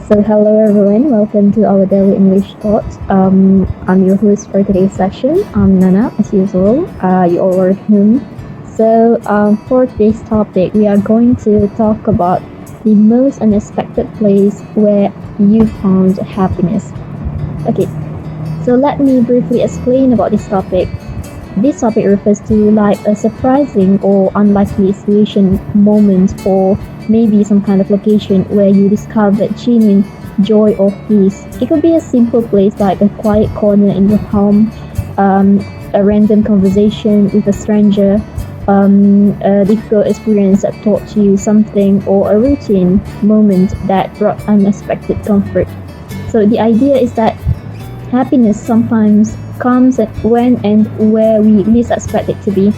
So, hello everyone, welcome to our daily English thoughts. I'm your host for today's session. I'm Nana, as usual. You all are home. For today's topic, we are going to talk about the most unexpected place where you found happiness. Okay, so let me briefly explain about this topic. This topic refers to like a surprising or unlikely situation moment or maybe some kind of location where you discovered genuine joy or peace. It could be a simple place like a quiet corner in your home, a random conversation with a stranger, a difficult experience that taught you something, or a routine moment that brought unexpected comfort. So the idea is that happiness sometimes comes when and where we least expect it to be.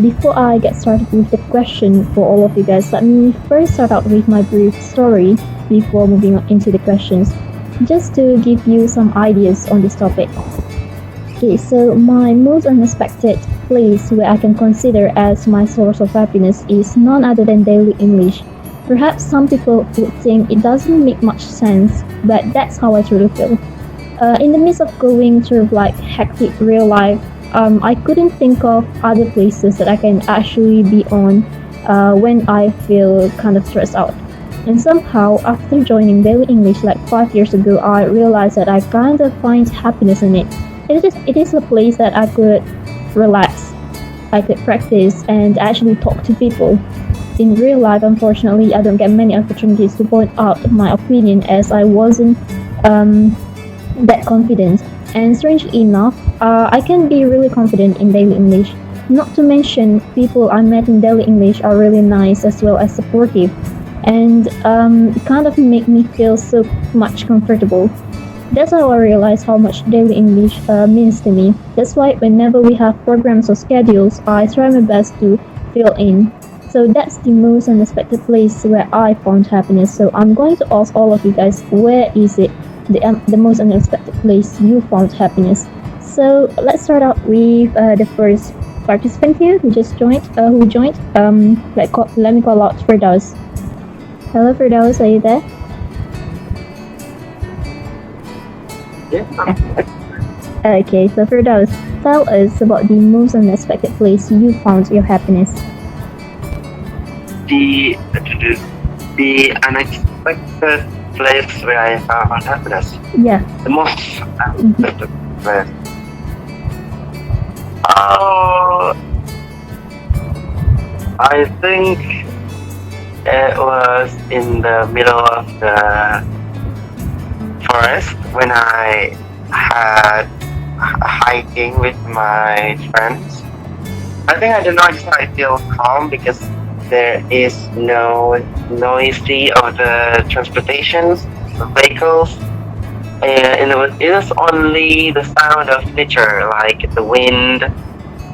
Before I get started with the question for all of you guys, let me first start out with my brief story before moving on into the questions, just to give you some ideas on this topic. Okay, so my most unexpected place where I can consider as my source of happiness is none other than daily English. Perhaps some people would think it doesn't make much sense, but that's how I truly feel. In the midst of going through like hectic real life, I couldn't think of other places that I can actually be on when I feel kind of stressed out. And somehow, after joining Daily English like 5 years ago, I realized that I kind of find happiness in it. It is a place that I could relax, I could practice, and actually talk to people. In real life, unfortunately, I don't get many opportunities to point out my opinion as I wasn't that confident. And strangely enough, I can be really confident in daily English. Not to mention, people I met in daily English are really nice as well as supportive, and it kind of make me feel so much comfortable. That's how I realize how much daily English means to me. That's why whenever we have programs or schedules, I try my best to fill in. So that's the most unexpected place where I found happiness. So I'm going to ask all of you guys, where is it the most unexpected place you found happiness? So let's start out with the first participant here who just joined. Who joined? Let me call out Firdaus. Hello, Firdaus, are you there? Okay, so Firdaus, tell us about the most unexpected place you found your happiness. The unexpected place where I found happiness. Yeah. The most unexpected place. Oh, I think it was in the middle of the forest when I had hiking with my friends. I think I don't know, I feel calm because there is no noisy of the transportations, the vehicles, and it is only the sound of nature, like the wind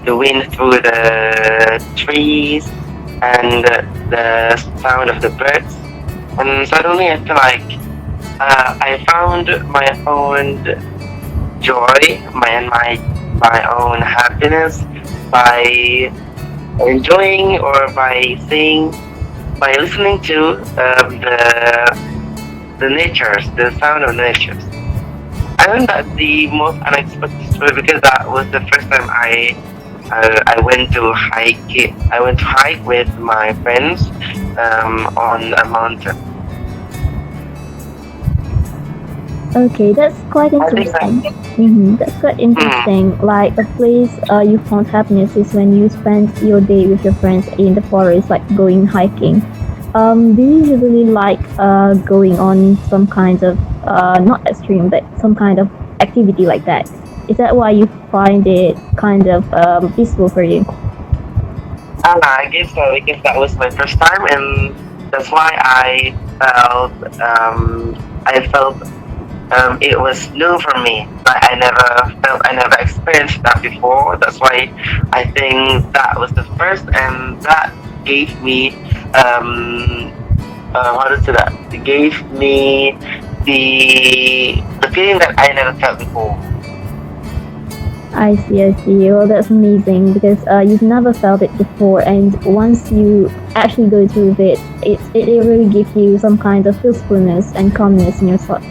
through the trees, and the sound of the birds. And suddenly I feel like I found my own joy, my own happiness by enjoying or by listening to the natures, the sound of natures. I think that's the most unexpected story because that was the first time I went to hike. I went to hike with my friends on a mountain. Okay, that's quite interesting. That's quite interesting. Like a place you found happiness is when you spend your day with your friends in the forest, like going hiking. Do you usually like going on some kind of not extreme, but some kind of activity like that? Is that why you find it kind of peaceful for you? I guess so because that was my first time, and that's why I felt it was new for me. Like I never experienced that before. That's why I think that was the first, and that gave me how to say that? It gave me the feeling that I never felt before. I see, I see. Well, that's amazing because you've never felt it before, and once you actually go through it really gives you some kind of peacefulness and calmness in your thoughts.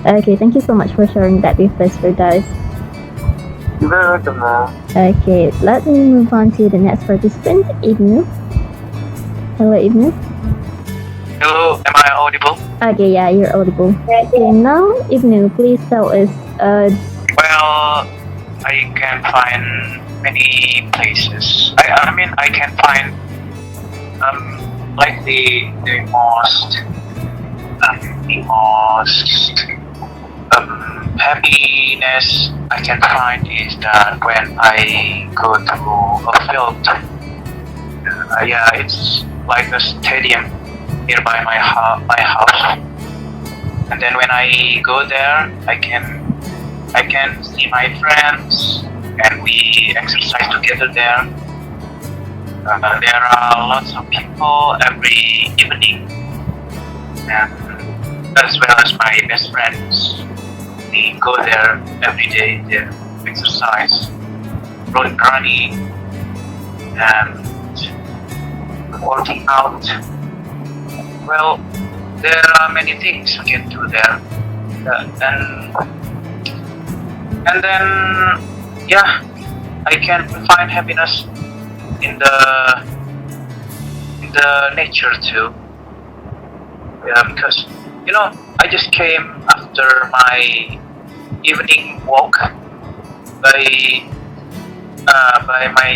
Okay, thank you so much for sharing that with us, guys. You're very welcome, ma'am. Okay, let me move on to the next participant, Ibnu. Hello, Ibnu. Hello, am I audible? Okay, yeah, you're audible. Okay, now, Ibnu, please tell us. Well, I can find many places. I mean, I can find like the most happiness I can find is that when I go to a field. Yeah, it's like a stadium nearby my house, and then when I go there, I can see my friends and we exercise together there. There are lots of people every evening, and as well as my best friends. We go there every day to exercise, running, and working out. Well, there are many things we can do there, and then yeah, I can find happiness in the nature too. Yeah, because I just came after my evening walk by my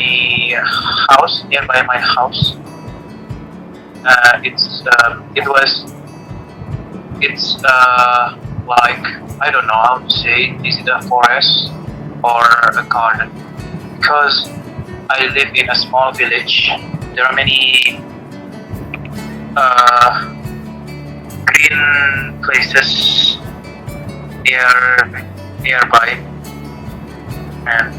house, nearby my house. It's like, I don't know how to say, is it a forest or a garden? Because I live in a small village, there are many green places nearby, and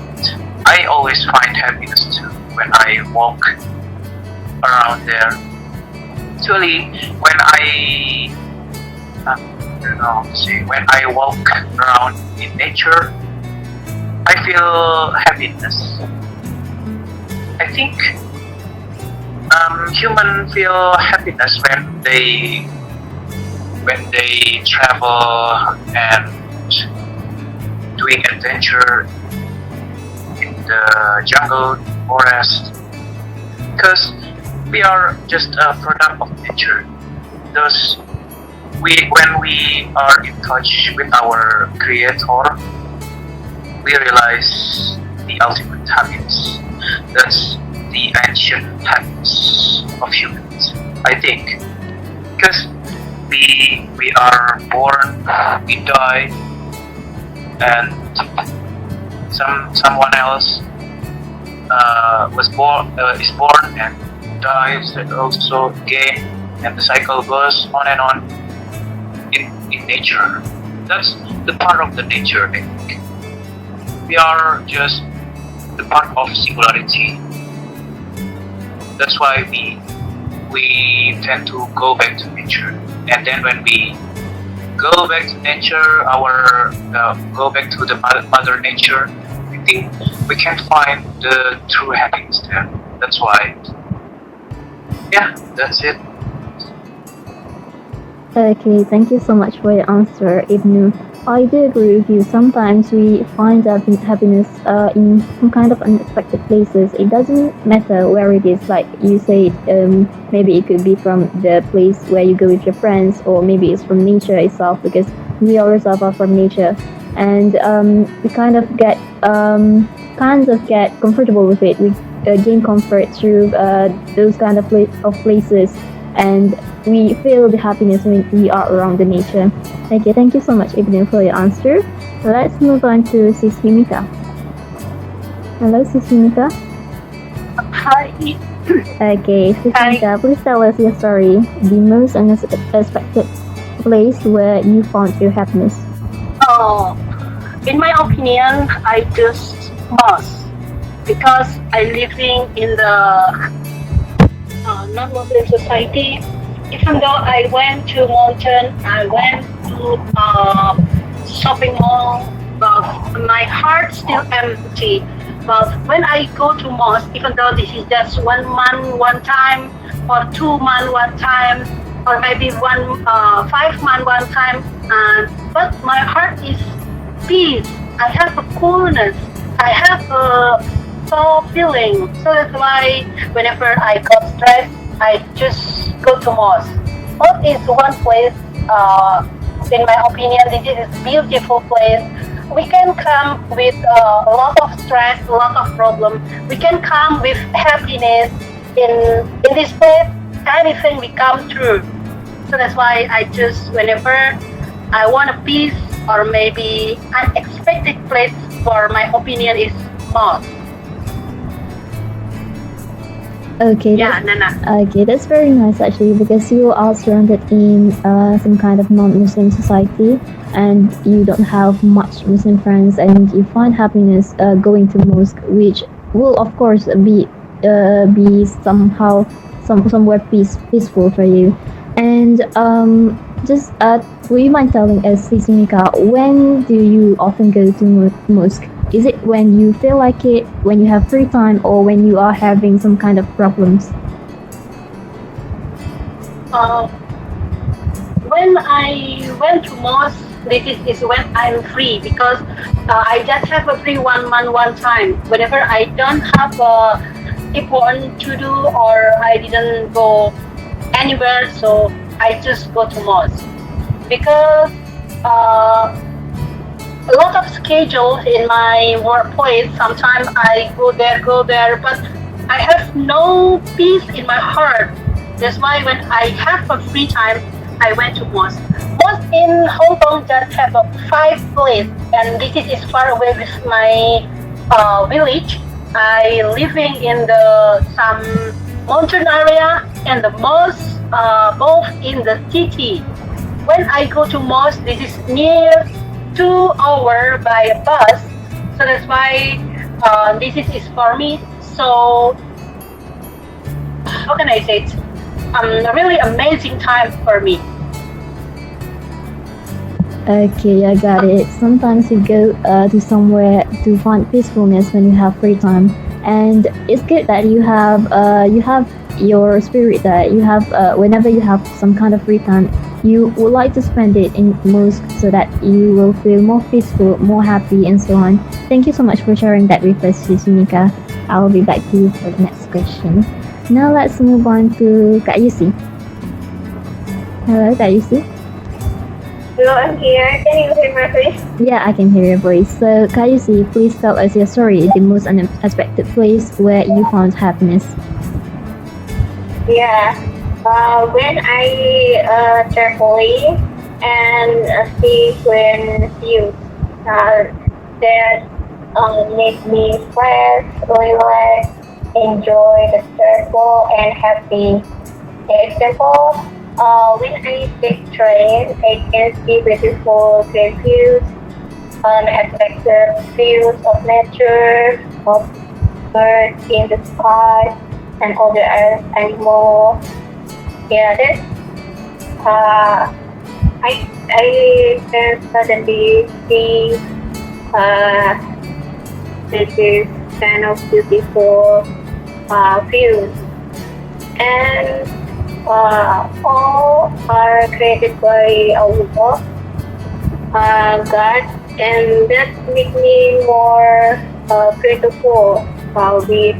I always find happiness too when I walk around there. Actually, when I don't know how to say, when I walk around in nature, I feel happiness. I think humans feel happiness when they travel and doing adventure in the jungle, forest, because we are just a product of nature. Thus, when we are in touch with our Creator, we realize the ultimate happiness. That's the ancient happiness of humans, I think. Because we are born, we die, and someone else is born and dies also again, and the cycle goes on and on in nature. That's the part of the nature, I think. We are just the part of singularity. That's why we tend to go back to nature, and then when we go back to nature, go back to the mother nature, I think we can find the true happiness there. That's why. Yeah, that's it. Okay, thank you so much for your answer, Ibnu. I do agree with you. Sometimes we find happiness in some kind of unexpected places. It doesn't matter where it is. Like you said, maybe it could be from the place where you go with your friends, or maybe it's from nature itself, because we ourselves are from nature, and we kind of get comfortable with it. We gain comfort through those kind of places, and we feel the happiness when we are around the nature. Okay, thank you so much, Ibnu, for your answer. Let's move on to Sis Yumika. Hello, Sis Yumika. Hi. Okay, Sis Yumika, please tell us your story, the most unexpected place where you found your happiness. In my opinion, I choose mosque because I living in the non-Muslim society. Even though I went to mountain, I went to shopping mall, but my heart still empty. But when I go to mosque, even though this is just 1 month one time, or 2 month one time, or maybe 5 month one time, but my heart is peace. I have a coolness. I have a soul feeling. So that's why whenever I got stressed, I just go to mosque. Mosque is one place. In my opinion, this is a beautiful place. We can come with a lot of stress, a lot of problem. We can come with happiness in this place. Anything we come through. So that's why I just whenever I want a peace or maybe unexpected place for my opinion is mosque. Okay, Yeah, Nana. okay, that's very nice actually because you are surrounded in some kind of non-Muslim society and you don't have much Muslim friends and you find happiness going to mosque, which will of course be somehow somewhere peaceful for you. And just would you mind telling us, Sisumika, when do you often go to mosque? Is it when you feel like it, when you have free time, or when you are having some kind of problems? Uh, when I went to mosque, this is when I'm free because I just have a free 1 month one time. Whenever I don't have important to do or I didn't go anywhere, so I just go to mosque because a lot of schedules in my workplace. Sometimes I go there, but I have no peace in my heart. That's why when I have a free time, I went to mosque. Mosque in Hong Kong just have a 5 place, and this is far away with my village. I living in the some mountain area, and the mosque both in the city. When I go to mosque, this is near 2 hours by a bus, so that's why this is for me. So how can I say it? A really amazing time for me. Okay, I got it. Sometimes you go to somewhere to find peacefulness when you have free time, and it's good that you have your spirit that you have whenever you have some kind of free time, you would like to spend it in mosque so that you will feel more peaceful, more happy, and so on. Thank you so much for sharing that with us, Sumika. I will be back to you for the next question. Now let's move on to Kak Yusi. Hello, Kak Yusi. Hello, I'm here. Can you hear my voice? Yeah, I can hear your voice. So, Kak Yusi, please tell us your story, the most unexpected place where you found happiness. Yeah. When I traveling and see when views that make me fresh, relax, enjoy the travel and happy. For example, when I take train, I can see beautiful green views, unexpected views of nature, of birds in the sky, and other animals. Yeah, that's I can suddenly see this is kind of beautiful views, and all are created by Allah, God, and that make me more grateful with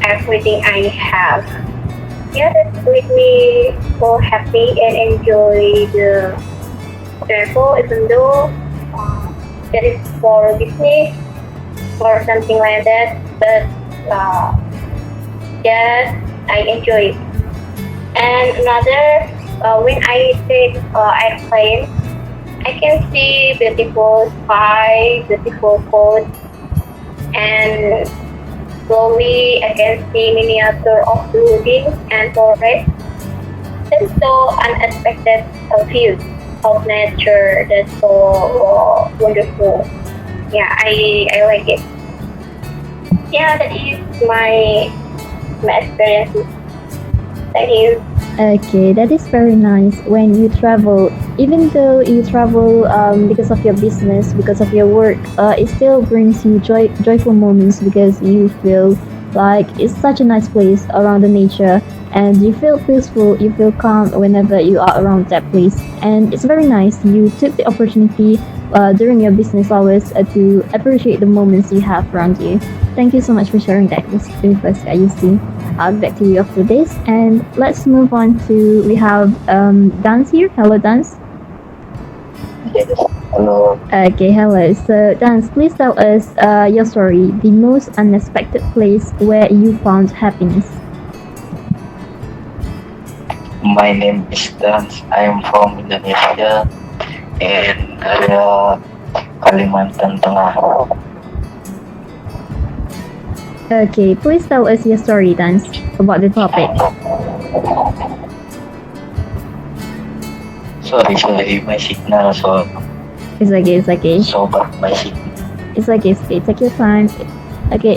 everything I have. Yeah, that make me so happy and enjoy the travel, even though that is for business or something like that. But yes, I enjoy it. And another, when I take airplane, I can see beautiful sky, beautiful coast, and slowly I can see miniature of buildings and forest. That's so unexpected views of nature. That's so wonderful. Yeah, I like it. Yeah, that is my experience. Thank you. Okay, that is very nice. When you travel, even though you travel because of your business, because of your work, it still brings you joyful moments because you feel like it's such a nice place around the nature, and you feel peaceful, you feel calm whenever you are around that place. And it's very nice. You took the opportunity during your business hours to appreciate the moments you have around you. Thank you so much for sharing that with us, Ayushi. I'll get back to you after this. And let's move on to, we have Dance here. Hello, Dance. Yes. Hello. Okay, hello. So, Dance, please tell us your story, the most unexpected place where you found happiness. My name is Dance. I am from Indonesia and area Kalimantan Tengah. Okay, please tell us your story, Dance, about the topic. Sorry, my signal It's okay, it's okay. so bad my signal. It's okay, take your time. Okay,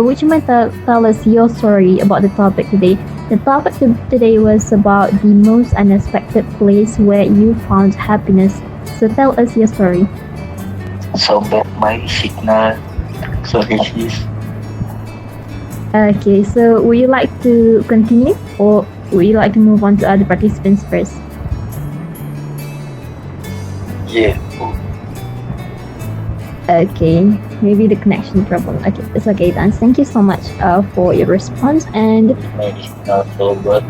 would you mind tell us your story about the topic today? The topic today was about the most unexpected place where you found happiness. So tell us your story. So bad my signal. Sorry sis. Okay, so would you like to continue or would you like to move on to other participants first? Yeah. Okay, maybe the connection problem. Okay, it's okay, Dance. Thank you so much for your response. And My signal so bad.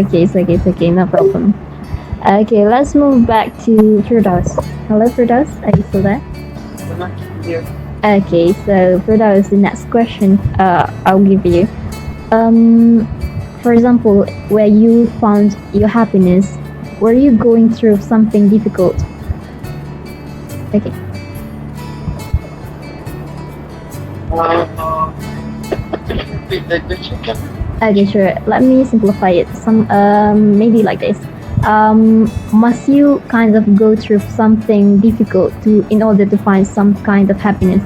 okay, it's okay, no problem. Okay, let's move back to Firdaus. Hello, Firdaus. Are you still there? Okay, so Firdaus, the next question I'll give you. For example, where you found your happiness, were you going through something difficult? Okay. Okay, sure. Let me simplify it. Maybe like this. Must you kind of go through something difficult in order to find some kind of happiness?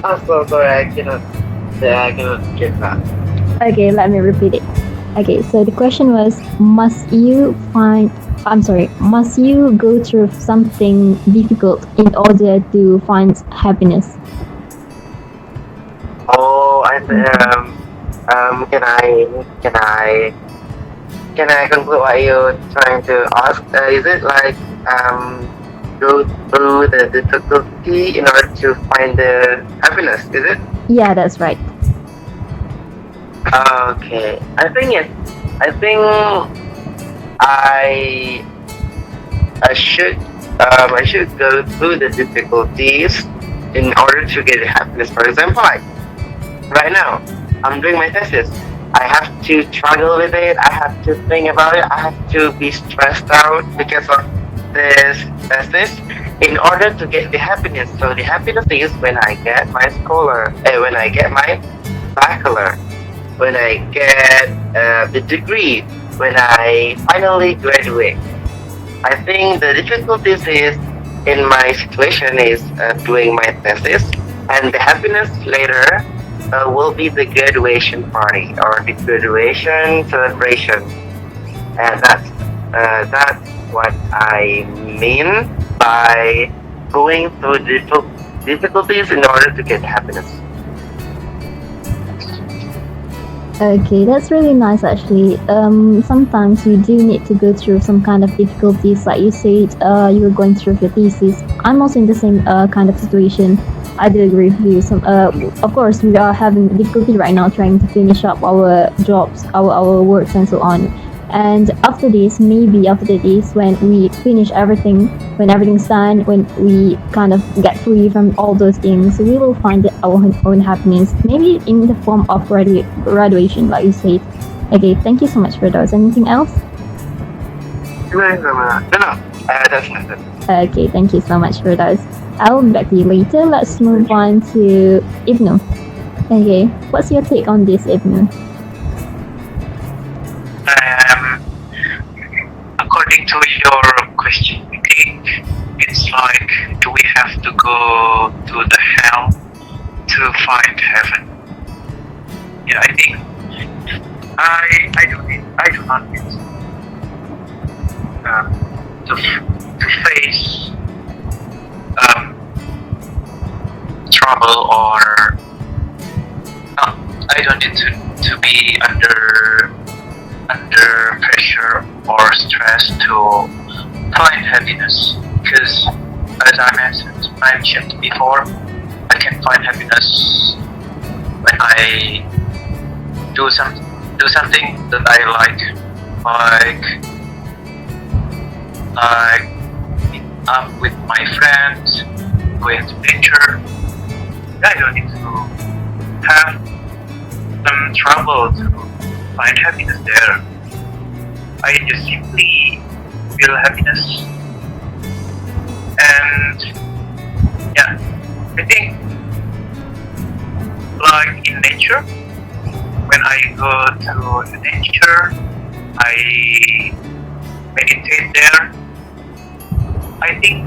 Oh, so sorry, I cannot get that. Okay, let me repeat it. Okay, so the question was, must you go through something difficult in order to find happiness? Oh, can I conclude what you're trying to ask? Is it like go through the difficulty in order to find the happiness? Is it? Yeah, that's right. Okay, I think I should go through the difficulties in order to get happiness. For example, like right now, I'm doing my thesis. I have to struggle with it. I have to think about it. I have to be stressed out because of this thesis in order to get the happiness. So the happiness is when I get my when I get my bachelor, when I get the degree, when I finally graduate. I think the difficulties is in my situation is doing my thesis, and the happiness later will be the graduation party or the graduation celebration, and that's what I mean by going through difficulties in order to get happiness. Okay, that's really nice actually. Sometimes you do need to go through some kind of difficulties, like you said, you were going through your thesis. I'm also in the same kind of situation. I do agree with you. Of course, we are having difficulty right now trying to finish up our jobs, our works, and so on. And after this, maybe after this, when we finish everything, when everything's done, when we kind of get free from all those things, we will find our own happiness, maybe in the form of graduation, like you said. Okay, thank you so much for those. Anything else? No, that's not it. Okay, thank you so much for those. I'll be back to you later. Let's move on to Ibnu. Okay, what's your take on this, Ibnu? According to your question, I think it's like, do we have to go to the hell to to find heaven. Yeah, I think I do not need to face trouble, or I don't need to be under pressure or stress to find happiness, because as I mentioned before, I can find happiness when I do something that I like meet up with my friends, going to nature. I don't need to have some trouble to find happiness there. I just simply feel happiness. And yeah, I think like in nature, when I go to the nature, I meditate there. I think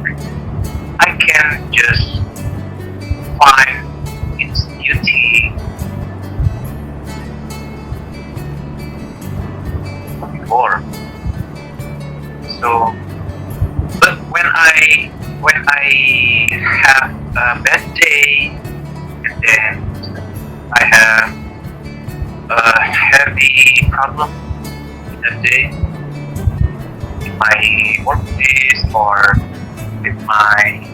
I can just find its beauty before. So, but when I have a bad day, and then I have a heavy problem in the day, in my workplace or with my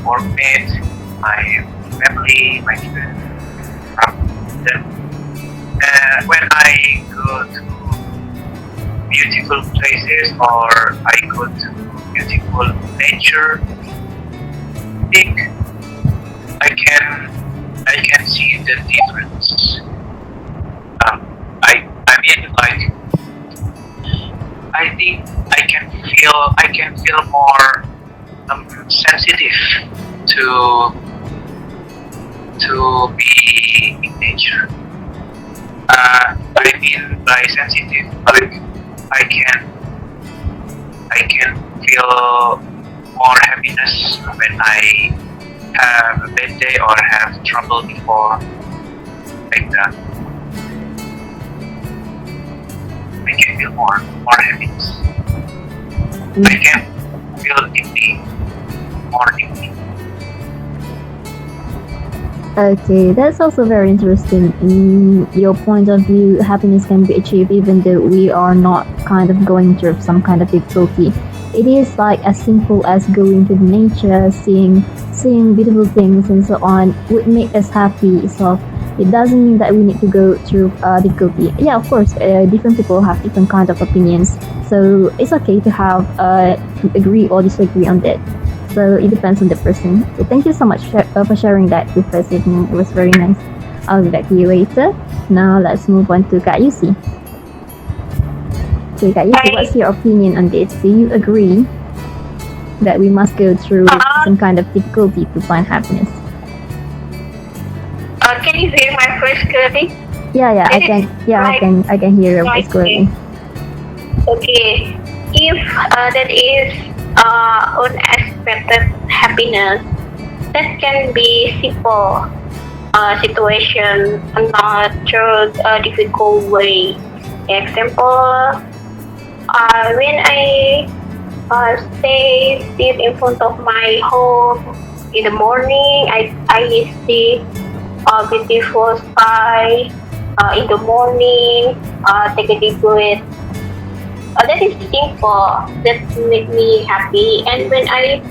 workmates, my family, my friends. Then, when I go to beautiful places or I go to beautiful nature, I think I can see the difference. I mean, like, I think I can feel more sensitive to be in nature. I mean by sensitive, like I can feel more happiness when I have a bad day or have trouble before, like that. I can feel more happiness. I can feel more deeply. Okay, that's also very interesting. In your point of view, happiness can be achieved even though we are not kind of going through some kind of difficulty. It is like as simple as going to nature, seeing beautiful things and so on would make us happy. So it doesn't mean that we need to go through difficulty. Yeah, of course, different people have different kind of opinions. So it's okay to have agree or disagree on that. So it depends on the person. So thank you so much for sharing that with us. It was very nice. I'll be back to you later. Now let's move on to Kak Yusi. Okay, Kak Yusi, what's your opinion on this? Do you agree that we must go through some kind of difficulty to find happiness? Can you hear my voice clearly? Yeah, I can. Yeah, I can hear your voice clearly. Okay, if that is unexpected happiness, that can be simple situation, not through a difficult way. Example, when I sit in front of my home in the morning, I see a beautiful sky in the morning, take a deep breath. That is simple. That make me happy. And when I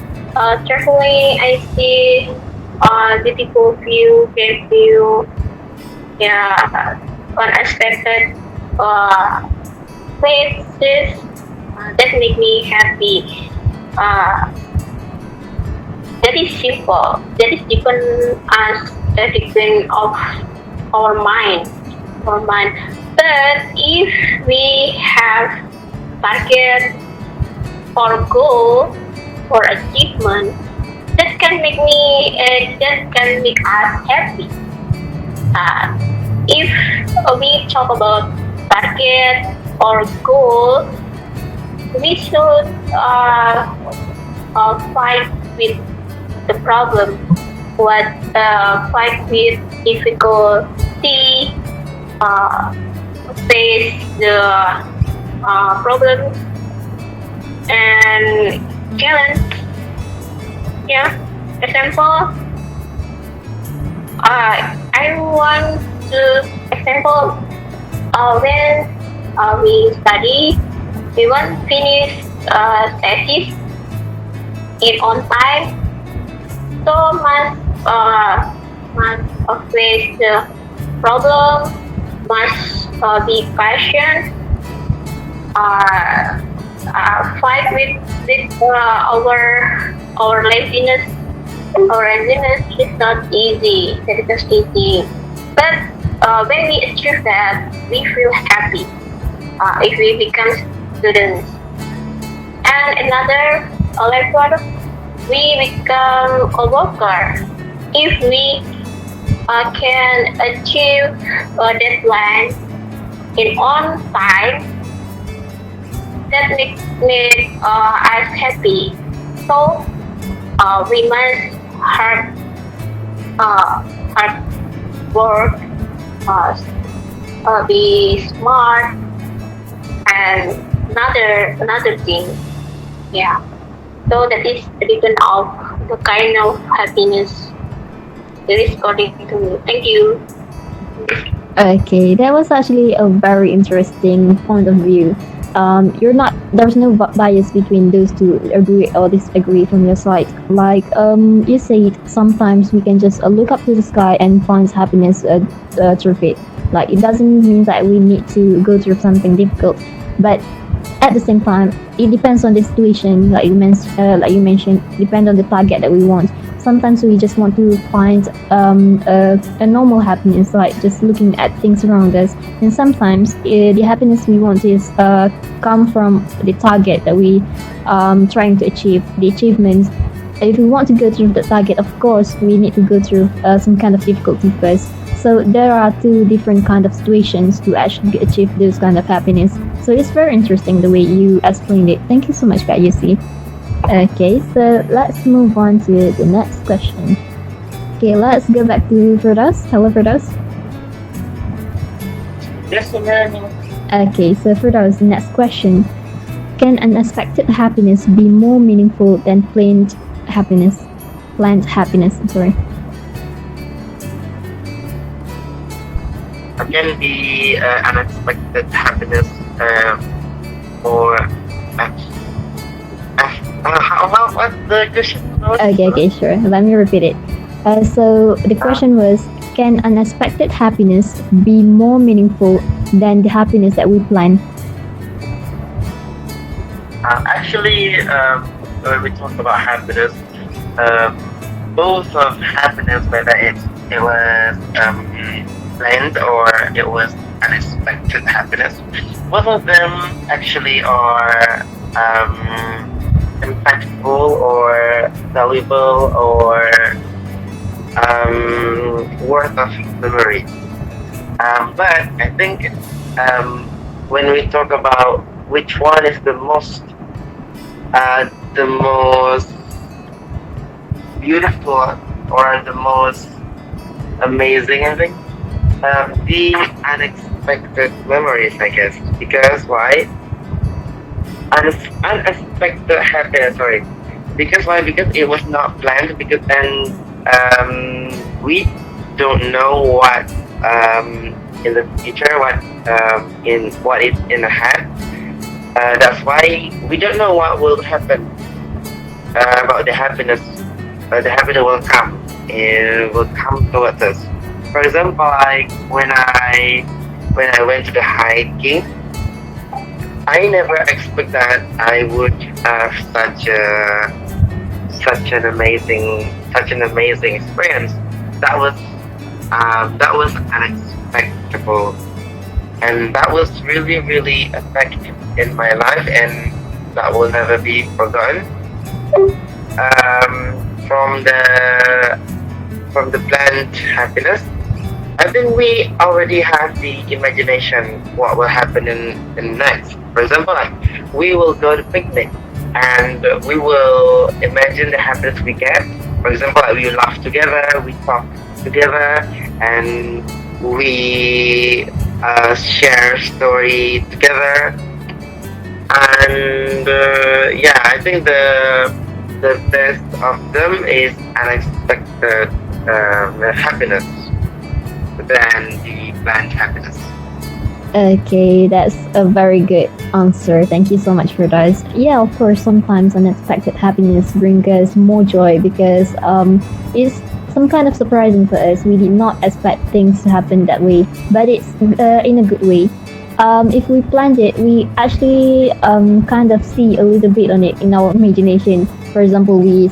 traveling, I see beautiful view, great view. Yeah, unexpected places. That make me happy. That is simple. That is different as different of our mind. But if we have target or goal or achievement, that can make us happy. If we talk about target or goal, we should fight with the problem what fight with difficulty, face the problems and challenge. Yeah, example. I want to example when we study, we want to finish thesis in on time. So must face the problem, must be patient, fight with our laziness. Our laziness is not easy. That is easy. But when we achieve that, we feel happy. If we become students. And another level, we become a worker. If we can achieve a deadline in on time, that makes us happy. So we must hard work, be smart, and another thing. Yeah. So that is written of the kind of happiness that is according to me. Thank you. Okay, that was actually a very interesting point of view. There's no bias between those two, agree or disagree from your side. Like you said, sometimes we can just look up to the sky and find happiness through it. Like it doesn't mean that we need to go through something difficult, but at the same time, it depends on the situation. Like you mentioned, depend on the target that we want. Sometimes we just want to find a normal happiness, like just looking at things around us. And sometimes the happiness we want is come from the target that we trying to achieve, the achievements. If we want to go through the target, of course, we need to go through some kind of difficulty first. So there are two different kind of situations to actually achieve this kind of happiness. So it's very interesting the way you explained it. Thank you so much, Kak Yusi. Okay, so let's move on to the next question. Okay, let's go back to Firdaus. Hello, Firdaus. Yes, ma'am. Okay, so Firdaus, next question. Can unexpected happiness be more meaningful than planned happiness? Planned happiness, I'm sorry. Can be unexpected happiness or what's the question? Okay, sure. Let me repeat it. So the question was, can unexpected happiness be more meaningful than the happiness that we plan? Actually, when we talk about happiness, both of happiness, whether it was planned or it was unexpected happiness, both of them actually are impactful or valuable or worth of memory. But I think when we talk about which one is the most beautiful or the most amazing, I think the unexpected memories, I guess. Because why? Unexpected happiness. Sorry. Because why? Because it was not planned. Because then we don't know what in the future, what is in ahead. That's why we don't know what will happen about the happiness. The happiness will come. It will come towards us. For example, like when I went to the hiking, I never expect that I would have such an amazing experience. That was unexpected, and that was really effective in my life, and that will never be forgotten. From the planned happiness, I think we already have the imagination what will happen in next. For example, like we will go to picnic and we will imagine the happiness we get For example, like, we laugh together, we talk together, and we share story together. And yeah, I think the best of them is unexpected happiness than the planned happiness. Okay, that's a very good answer. Thank you so much for that. Yeah, of course, sometimes unexpected happiness brings us more joy because it's some kind of surprising for us. We did not expect things to happen that way, but it's in a good way. If we planned it, we actually kind of see a little bit on it in our imagination. For example, we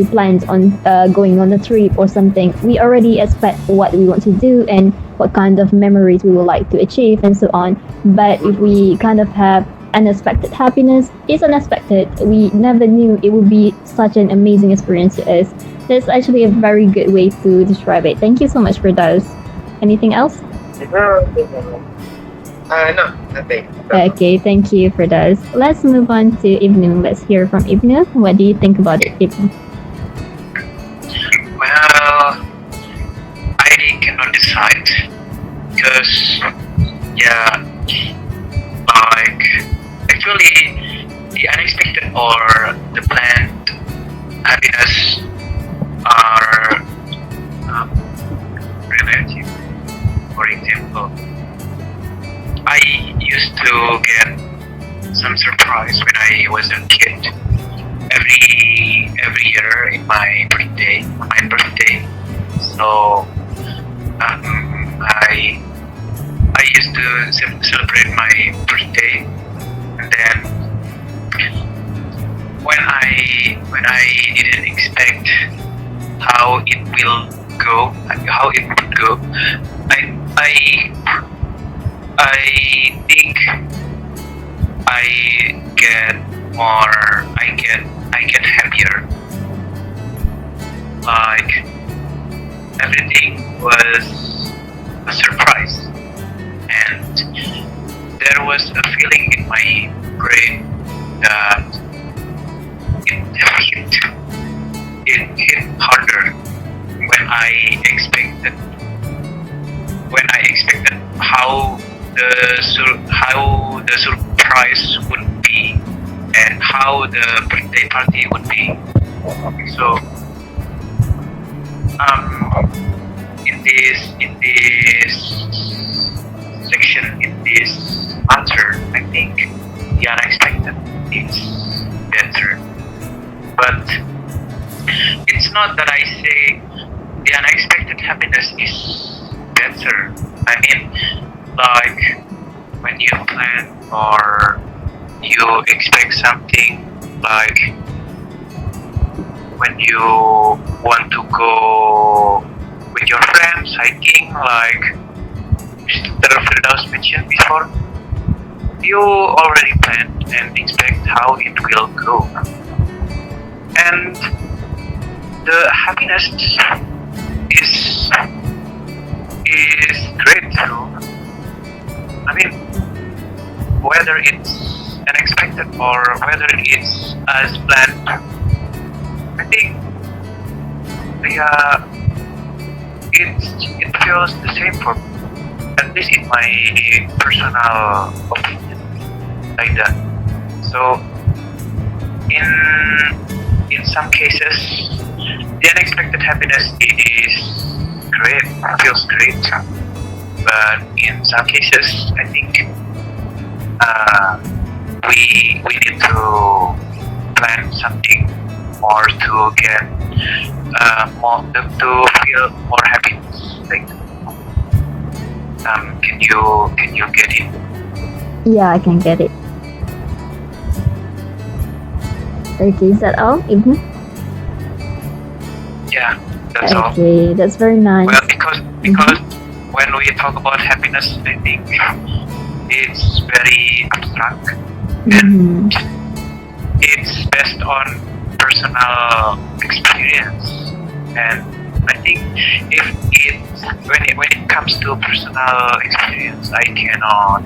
planned on going on a trip or something. We already expect what we want to do and what kind of memories we would like to achieve and so on. But if we kind of have unexpected happiness, it's unexpected. We never knew it would be such an amazing experience to us. That's actually a very good way to describe it. Thank you so much for those. Anything else? No, nothing. Okay, thank you for those. Let's move on to Ibnu. Let's hear from Ibnu. What do you think about it, Ibnu? Well, I cannot decide because, yeah, like actually, the unexpected or the planned happiness are relative. For example, I used to get some surprise when I was a kid. Every year in my birthday. So I used to celebrate my birthday, and then when I didn't expect how it will go, how it would go, I think I get happier. Like everything was a surprise, and there was a feeling in my brain that it hit harder when I expected how the surprise would be and how the birthday party would be. So in this section, in this answer, I think the unexpected is better. But it's not that I say the unexpected happiness is better. I mean, like when you plan or you expect something, like when you want to go with your friends hiking, like Mr. Firdaus mentioned before, you already planned and expect how it will go. And the happiness is great too. I mean, whether it's unexpected or whether it's as planned, I think it feels the same for me, at least in my personal opinion, like that. So in some cases, the unexpected happiness is great, feels great, but in some cases, I think we need to plan something more to get to feel more happiness. Like, can you get it? Yeah, I can get it. Okay, is that all, Ibnu? Yeah, that's all. Okay, that's very nice. Well, because when we talk about happiness, I think it's very abstract and it's based on personal experience. And I think when it comes to personal experience, I cannot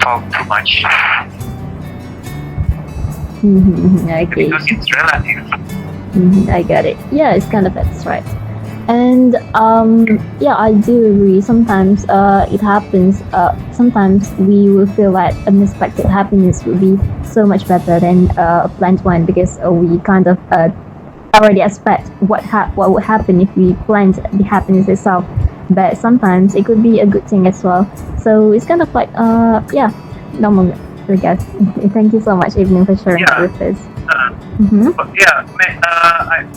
talk too much Okay. because it's relative. I get it. Yeah, it's kind of that's right. And yeah, I do agree. Sometimes it happens. Sometimes we will feel like unexpected happiness will be so much better than a planned one because we kind of already expect what would happen if we planned the happiness itself. But sometimes it could be a good thing as well. So it's kind of like yeah, normal. I guess. Thank you so much, Evelyn, for sharing Yeah. with us. But yeah,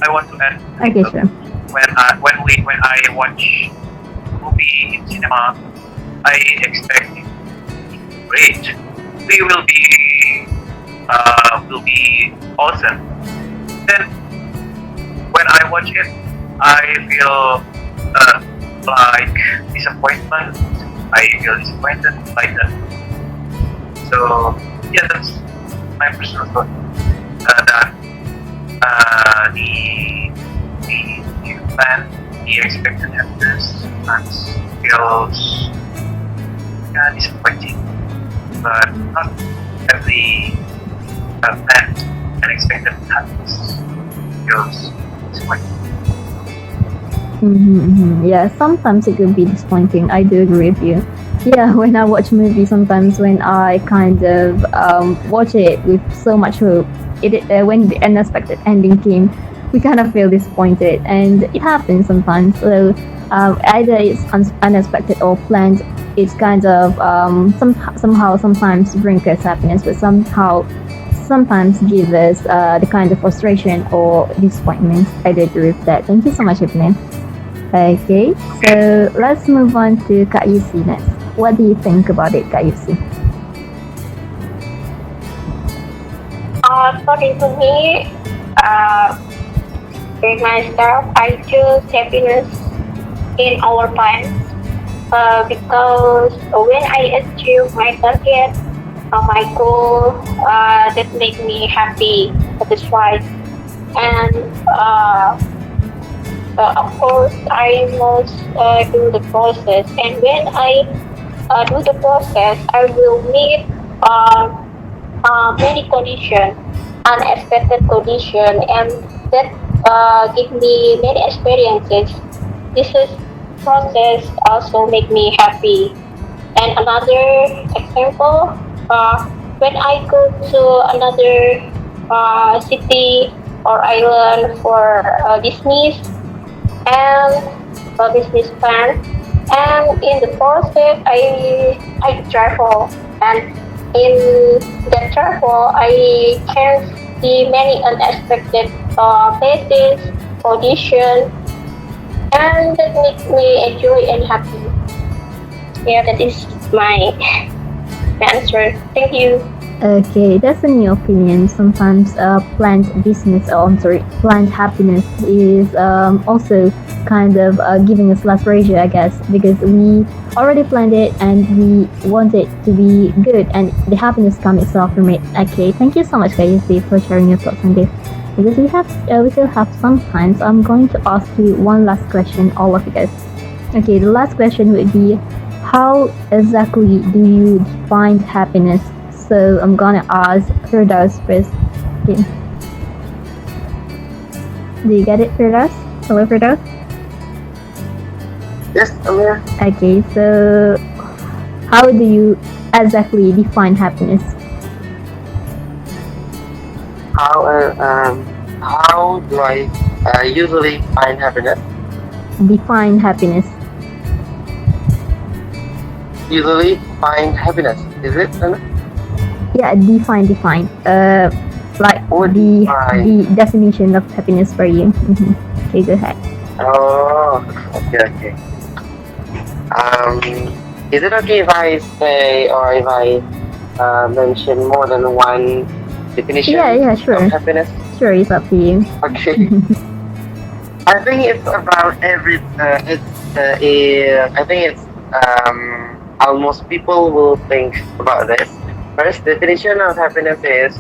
I want to add. Okay, sure. When I watch movie in cinema, I expect it great. We will be awesome. Then when I watch it, I feel like disappointment. I feel disappointed like that. So yeah, that's my personal thought. That the plan, the expected happiness, and feels disappointing. But not every planned and expected happiness feels disappointing. Yeah, sometimes it could be disappointing. I do agree with you. Yeah, when I watch movies, sometimes when I kind of watch it with so much hope, when the unexpected ending came, we kind of feel disappointed, and it happens sometimes. So either it's unexpected or planned. It's kind of somehow sometimes bring us happiness, but sometimes give us the kind of frustration or disappointment. I do agree with that. Thank you so much, Evelyn. Okay, so let's move on to Kak Yusi next. What do you think about it, Kak Yusi? According to me, in myself, I choose happiness in our times because when I achieve my target, my goal, that make me happy, satisfied, and of course, I must do the process. And when I do the process, I will meet many conditions, unexpected condition, and that give me many experiences. This is process also make me happy. And another example, when I go to another city or island for business and a business plan, and in the process I travel, and in that travel I can see many unexpected places, audition, and that makes me enjoy and happy. Yeah, that is my answer. Thank you. Okay, that's a new opinion. Sometimes planned business, or I'm sorry, planned happiness is also kind of giving us less pressure, I guess, because we already planned it and we want it to be good, and the happiness comes itself from it. Okay, thank you so much, guys, for sharing your thoughts on this. Because we still have some time, so I'm going to ask you one last question, all of you guys. Okay, the last question would be, how exactly do you define happiness? So I'm gonna ask Firdaus first. Okay. Do you get it, Firdaus? Hello, Firdaus? Yes, Amir. Okay, so how do you exactly define happiness? How do I usually find happiness? Define happiness. Usually find happiness. Is it? Yeah, define. Like What the define? definition of happiness for you. Okay, go ahead. Oh, okay. Is it okay if I say or if I mention more than one definition Yeah, sure. of happiness? Sure, it's up to you. Okay. I think it's about I think it's almost people will think about this. First definition of happiness is,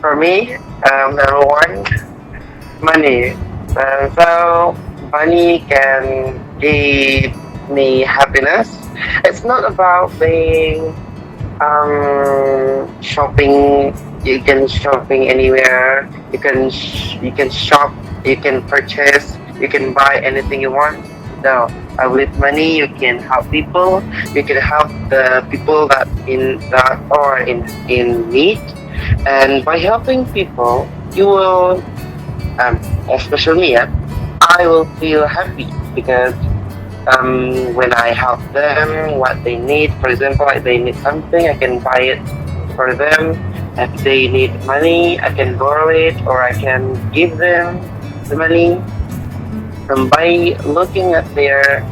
for me, number one, money. So money can give me happiness. It's not about being shopping. You can shopping anywhere. You can shop you can purchase, you can buy anything you want. No, with money you can help people. You can help the people that are in need, and by helping people, you will, especially me, I will feel happy because when I help them, what they need, for example, like they need something, I can buy it for them. If they need money, I can borrow it or I can give them the money. And by looking at their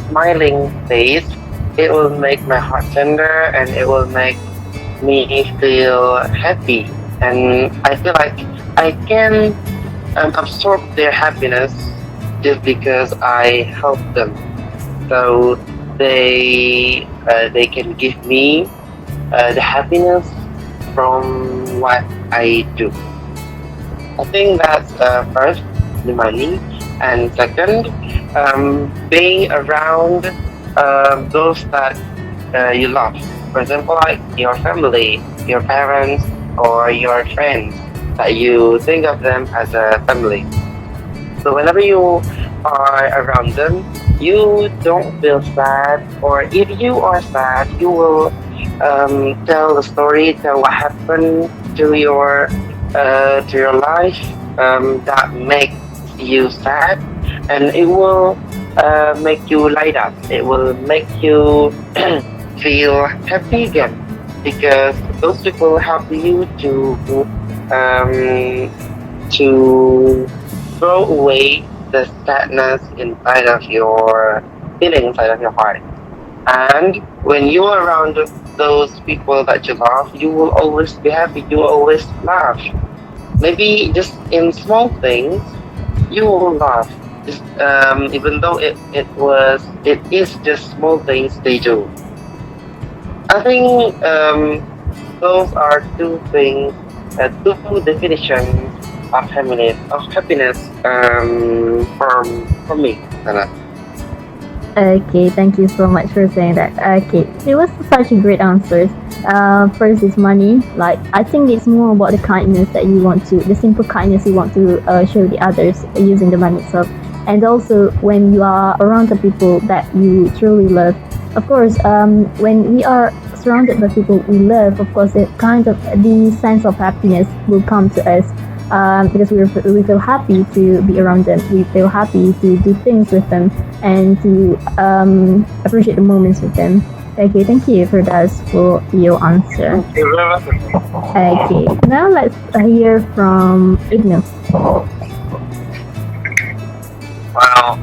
smiling face, it will make my heart tender and it will make me feel happy. And I feel like I can absorb their happiness just because I help them. So they can give me the happiness from what I do. I think that's first, the money, and second, being around those that you love. For example, like your family, your parents, or your friends that you think of them as a family. So whenever you are around them, you don't feel sad, or if you are sad, you will tell the story, tell what happened to your life that makes you sad, and it will make you light up. It will make you feel happy again because those people help you to throw away the sadness inside of your feeling inside of your heart. And when you're around those people that you love, you will always be happy. You will always laugh. Maybe just in small things, you will laugh. Just, even though it is just small things they do. I think those are two things, two definitions of happiness for me. Okay, thank you so much for saying that. Okay, it was such a great answer. First is money. Like, I think it's more about the kindness that you want to, the simple kindness you want to show the others using the money itself. And also when you are around the people that you truly love. Of course, when we are surrounded by people we love, of course, it kind of the sense of happiness will come to us. Because we feel happy to be around them. We feel happy to do things with them and to appreciate the moments with them. Okay, thank you for that for your answer. Okay, now let's hear from Igno. Well,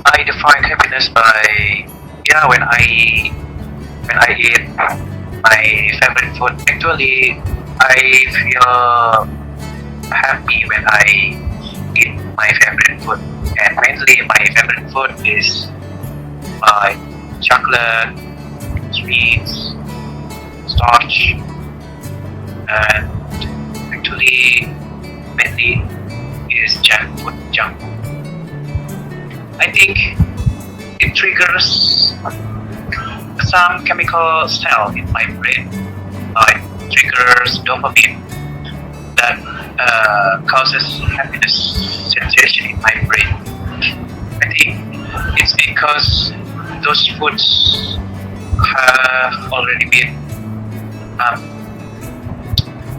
I define happiness by when I eat my favorite food. Actually, I feel happy when I eat my favorite food, and mainly my favorite food is like chocolate, sweets, starch, and actually mainly is junk food. I think it triggers some chemical cell in my brain, like triggers dopamine that causes happiness sensation in my brain. I think it's because those foods have already been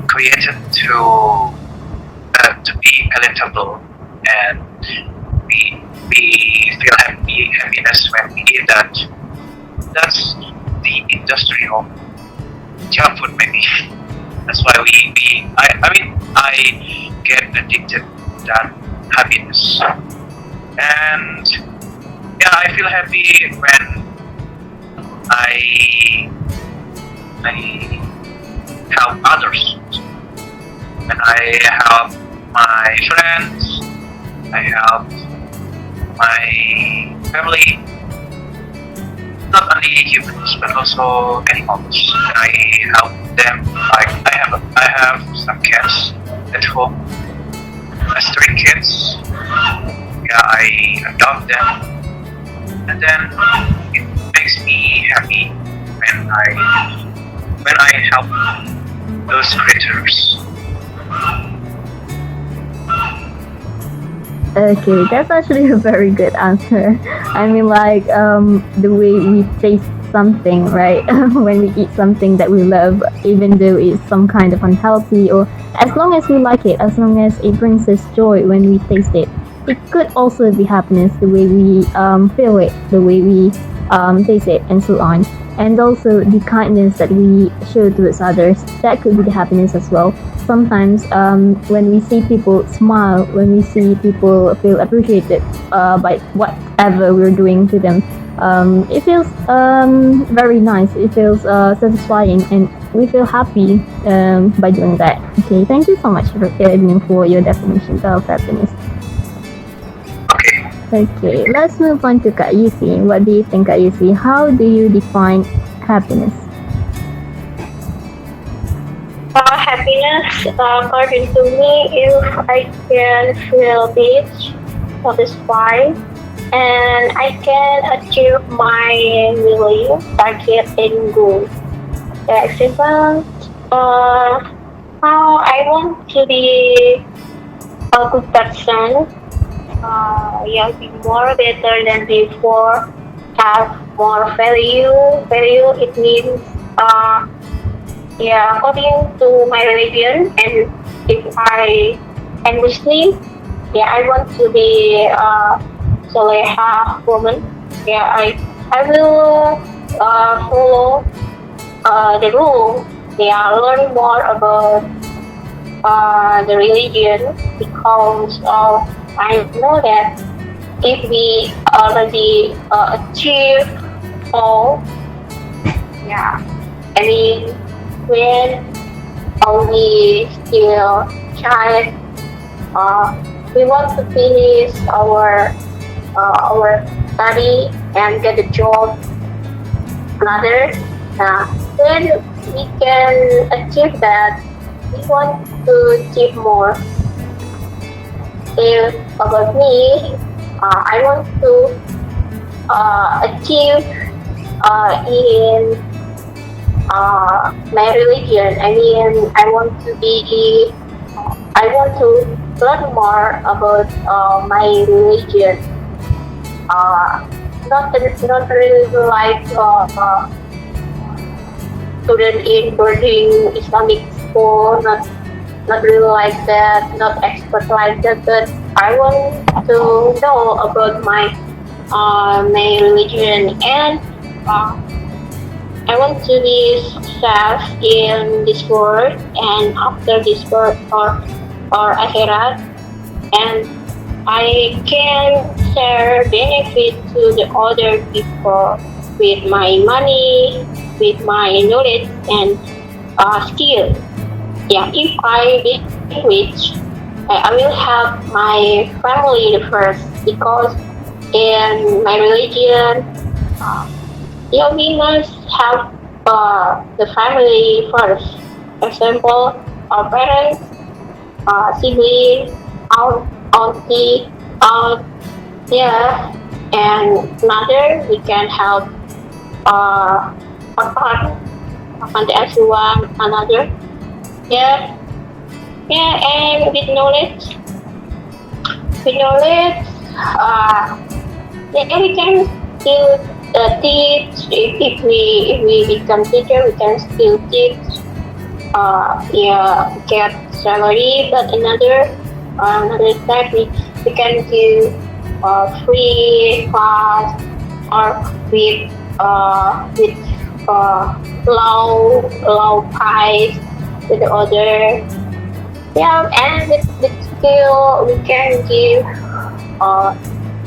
created to be palatable, and we feel happiness when we eat that. That's the industry of junk food, maybe. That's why I get addicted to that happiness. And I feel happy when I help others. When I help my friends, I help my family, not only humans but also animals. I help them. Like I have some cats at home, stray kids. I adopt them, and then it makes me happy when I help those creatures. Okay, that's actually a very good answer. I mean, like the way we taste something, right? When we eat something that we love, even though it's some kind of unhealthy, or as long as we like it, as long as it brings us joy when we taste it. It could also be happiness, the way we feel it, the way we taste it, and so on. And also the kindness that we show towards others, that could be the happiness as well. Sometimes when we see people smile, when we see people feel appreciated by whatever we're doing to them, it feels very nice. It feels satisfying, and we feel happy by doing that. Okay, thank you so much for your definition of happiness. Okay. Okay, let's move on to Kak Yusi. What do you think, Kak Yusi? How do you define happiness? Happiness, according to me, if I can feel rich, satisfied, and I can achieve my really target and goal. For example, how I want to be a good person, be more better than before, have more value. Value, it means according to my religion, and if I am Muslim, I want to be a Soleha woman. I will follow the rule. Learn more about the religion, because I know that if we already achieve all, I mean, when we still child, we want to finish our study and get a job. Then we can achieve that. We want to achieve more. If about me, I want to achieve in my religion. I mean, I want to learn more about my religion. Not really like student in boarding Islamic school. Not really like that. Not expert like that. But I want to know about my religion, and I want to be success in this world and after this world, or akhirat, and I can share benefit to the other people with my money, with my knowledge and skill. If I be rich, I will help my family first, because in my religion, we must help the family first. For example, our parents, siblings, auntie, aunt, and mother. We can help our aunt as one another. And with knowledge, we can still teach. If we become teacher, we can still teach. Get salary. But another step, we can do free class, or with low price with the other. And with skill, we can give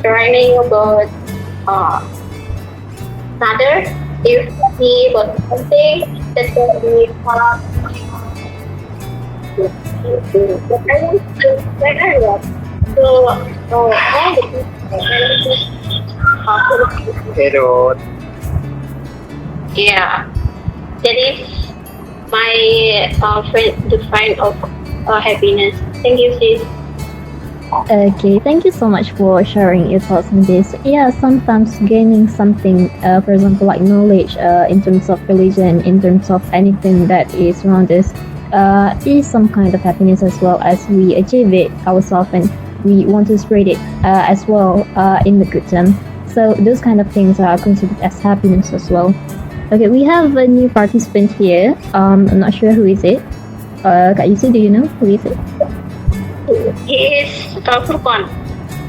training about another. If we want something that can be taught, Hello. That is my define of happiness. Thank you, sis. Okay, thank you so much for sharing your thoughts on this. Sometimes gaining something, for example, like knowledge in terms of religion, in terms of anything that is around us, is some kind of happiness as well, as we achieve it ourselves. And we want to spread it as well in the good term. So those kind of things are considered as happiness as well. Okay, we have a new participant here. I'm not sure who is it. Kak Yusi, do you know who is it? He is Furqan.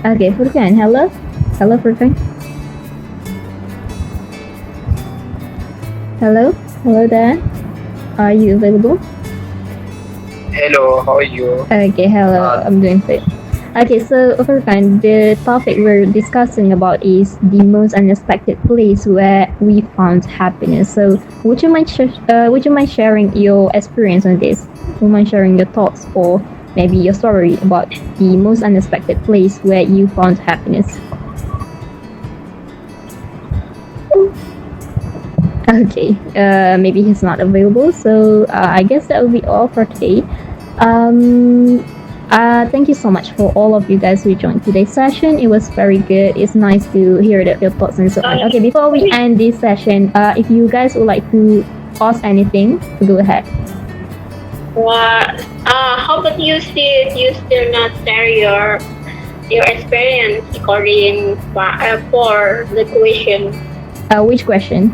Okay, Furqan. Hello. Hello, Furqan. Hello. Hello there. Are you available? Hello, how are you? Okay, hello. I'm doing great. Okay, so Furqan, the topic we're discussing about is the most unexpected place where we found happiness. So, would you mind sharing your experience on this? Would you mind sharing your thoughts or maybe your story about the most unexpected place where you found happiness? Okay, maybe he's not available, so I guess that will be all for today. Thank you so much for all of you guys who joined today's session. It was very good. It's nice to hear your thoughts and so on. Okay, before we end this session, if you guys would like to ask anything, go ahead. How about you still not share your experience according for the question? Which question?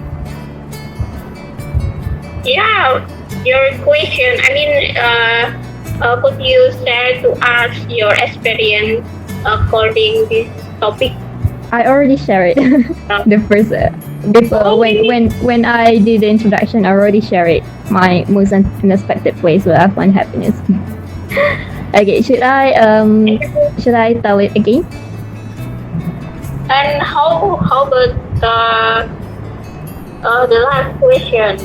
Yeah, your question. I mean, could you share to us your experience according this topic? I already shared it. The first before when I did the introduction, I already shared it. My most unexpected place where I find happiness. Okay, should I tell it again? And how about the last question?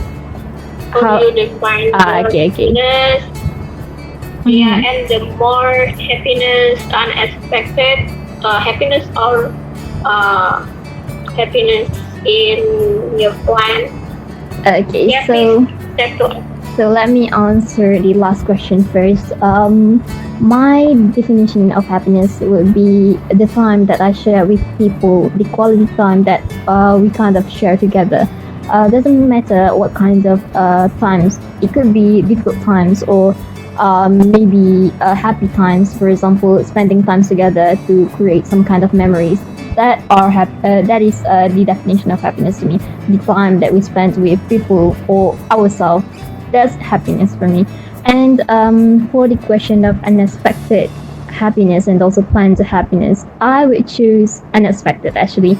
How you define okay. happiness? Yeah, and the more happiness unexpected, happiness or happiness in your plan. Okay, Yeah, so let me answer the last question first. My definition of happiness would be the time that I share with people, the quality time that we kind of share together. Doesn't matter what kind of times. It could be difficult times or maybe happy times. For example, spending time together to create some kind of memories. That is the definition of happiness to me. The time that we spend with people or ourselves. That's happiness for me. And for the question of unexpected happiness and also planned happiness, I would choose unexpected actually.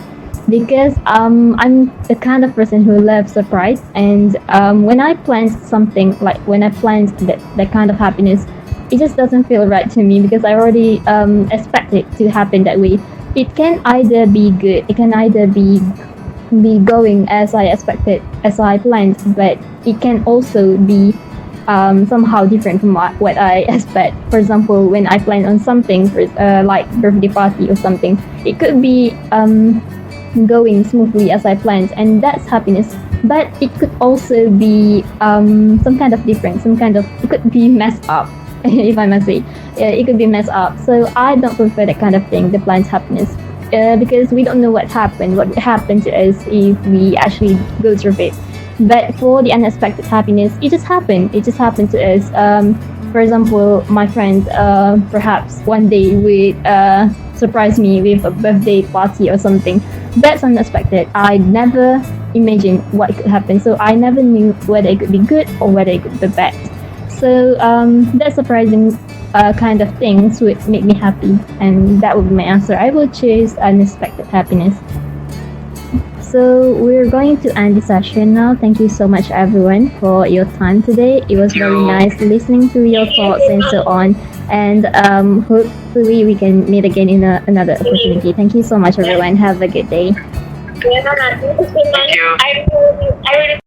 Because I'm the kind of person who loves surprise, and when I plan something, like when I plan that kind of happiness, it just doesn't feel right to me because I already expect it to happen that way. It can either be good, it can either be going as I expected, as I planned, but it can also be somehow different from what I expect. For example, when I plan on something like birthday party or something, it could be going smoothly as I planned, and that's happiness. But it could also be some kind of different, it could be messed up, if I must say. It could be messed up. So I don't prefer that kind of thing, the planned happiness, because we don't know what would happen to us if we actually go through it. But for the unexpected happiness, it just happened to us. For example, my friend perhaps one day would surprise me with a birthday party or something. That's unexpected. I never imagined what could happen, so I never knew whether it could be good or whether it could be bad. So that surprising kind of things would make me happy, and that would be my answer. I will choose unexpected happiness. So we're going to end the session now. Thank you so much everyone for your time today. It was very nice listening to your thoughts and so on. And hopefully we can meet again in another opportunity. Thank you so much everyone. Have a good day. Thank you. I will